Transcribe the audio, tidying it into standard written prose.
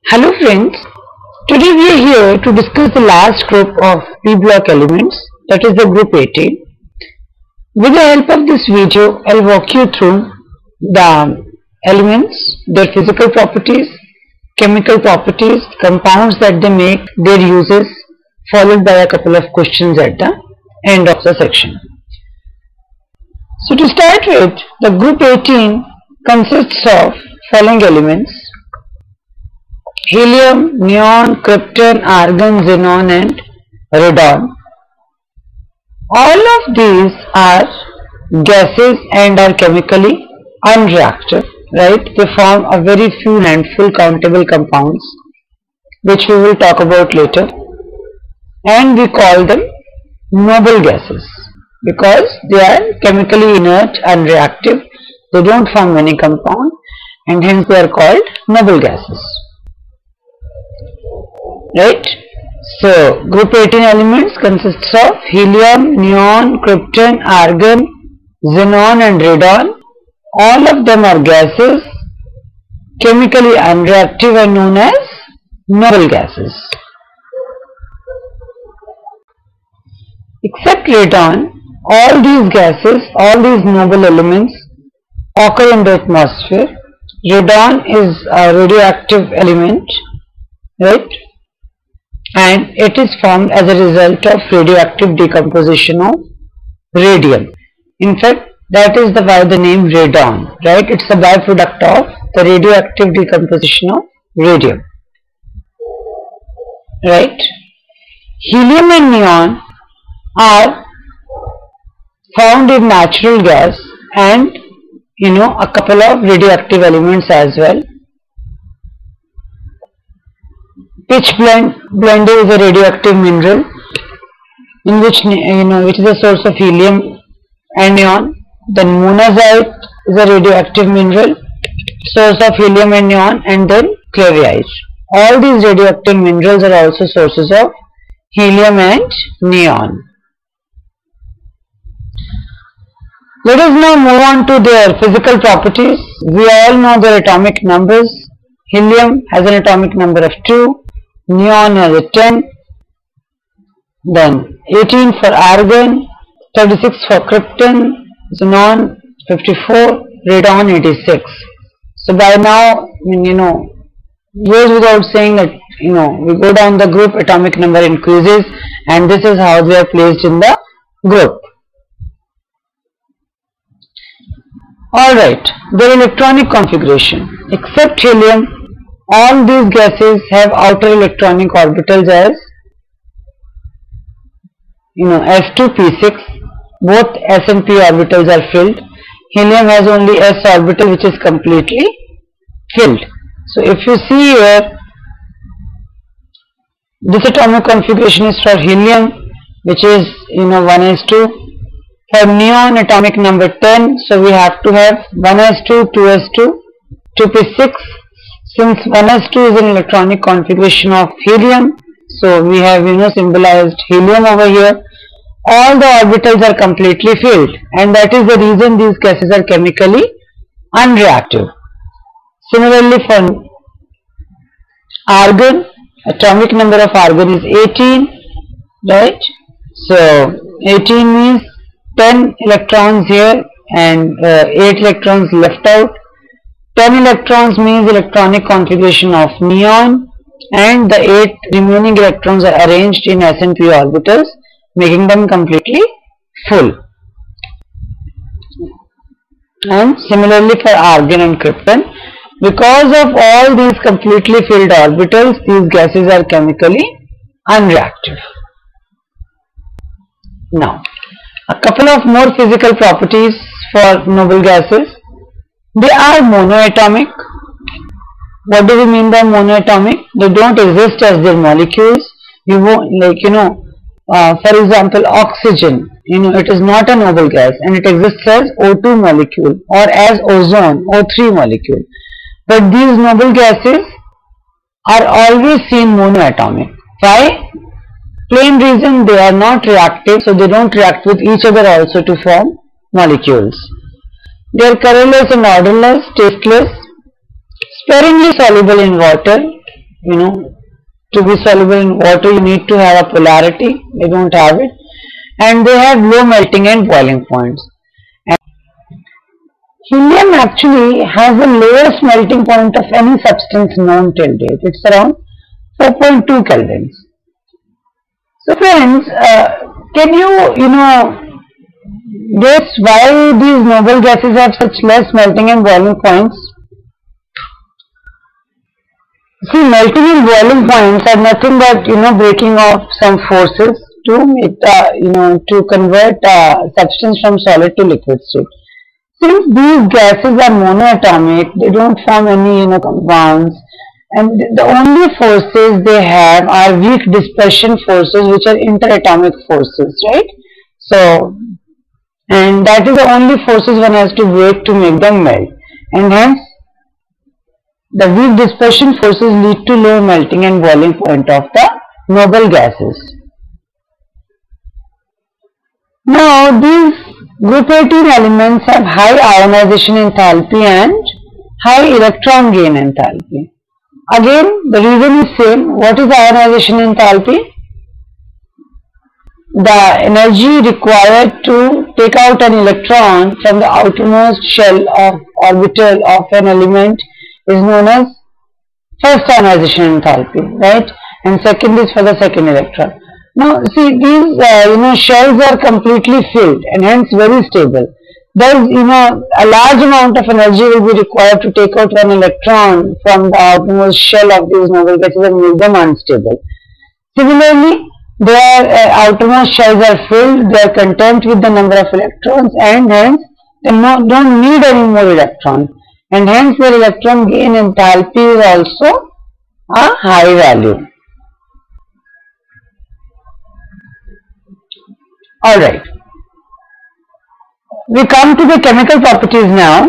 Hello friends, today we are here to discuss the last group of P block elements, that is the group 18. With the help of this video, I will walk you through the elements, their physical properties, chemical properties, compounds that they make, their uses, followed by a couple of questions at the end of the section. So to start with, the group 18 consists of following elements: helium, neon, krypton, argon, xenon and radon. All of these are gases and are chemically unreactive, right? They form a very few handful countable compounds, which we will talk about later, and we call them noble gases because they are chemically inert, unreactive, they don't form any compound, and hence they are called noble gases. Right? So, group 18 elements consists of helium, neon, krypton, argon, xenon and radon. All of them are gases, chemically unreactive and known as noble gases. Except radon, all these gases, all these noble elements occur in the atmosphere. Radon is a radioactive element, right? And it is formed as a result of radioactive decomposition of radium. In fact, that is why the name radon, right? It's a byproduct of the radioactive decomposition of radium, right? Helium and neon are found in natural gas and a couple of radioactive elements as well. Pitchblende is a radioactive mineral in which which is a source of helium and neon. Then monazite is a radioactive mineral, source of helium and neon, and then clearite. All these radioactive minerals are also sources of helium and neon. Let us now move on to their physical properties. We all know their atomic numbers. Helium has an atomic number of 2. Neon has a 10, then 18 for argon, 36 for krypton, xenon 54, radon 86. So by now, goes without saying that we go down the group, atomic number increases, and this is how they are placed in the group. Alright, their electronic configuration. Except helium, all these gases have outer electronic orbitals as s2p6. Both s and p orbitals are filled. Helium has only s orbital which is completely filled. So if you see here, this atomic configuration is for helium, which is 1s2. For neon, atomic number 10, so we have to have 1s2, 2s2, 2p6. Since 1s2 is an electronic configuration of helium, so we have symbolized helium over here. All the orbitals are completely filled, and that is the reason these gases are chemically unreactive. Similarly for argon, atomic number of argon is 18, right? So 18 means 10 electrons here and 8 electrons left out. 10 electrons means electronic configuration of neon, and the 8 remaining electrons are arranged in s and p orbitals, making them completely full. And similarly for argon and krypton, because of all these completely filled orbitals, these gases are chemically unreactive. Now, a couple of more physical properties for noble gases. They are monoatomic. What do we mean by monoatomic? They don't exist as their molecules. You won't, for example, oxygen, it is not a noble gas and it exists as O2 molecule or as ozone, O3 molecule. But these noble gases are always seen monoatomic. Why? Plain reason, they are not reactive, so they don't react with each other also to form molecules. They are colorless and odorless, tasteless, sparingly soluble in water, to be soluble in water you need to have a polarity. They don't have it, and they have low melting and boiling points. And helium actually has the lowest melting point of any substance known till date. It's around 4.2 kelvins. So friends, can you guess why these noble gases have such less melting and boiling points? See, melting and boiling points are nothing but breaking of some forces to make to convert substance from solid to liquid state. Since these gases are monoatomic, they don't form any compounds, and the only forces they have are weak dispersion forces, which are interatomic forces, right? So, and that is the only forces one has to break to make them melt, and hence the weak dispersion forces lead to low melting and boiling point of the noble gases. Now these group 18 elements have high ionization enthalpy and high electron gain enthalpy. Again, the reason is same. What is ionization enthalpy? The energy required to take out an electron from the outermost shell of orbital of an element is known as first ionization enthalpy, right? And second is for the second electron. Now see, these shells are completely filled and hence very stable. There is a large amount of energy will be required to take out one electron from the outermost shell of these noble gases and make them unstable. Similarly, their outermost shells are filled, they are content with the number of electrons, and hence they don't need any more electrons, and hence their electron gain enthalpy is also a high value. Alright, we come to the chemical properties now.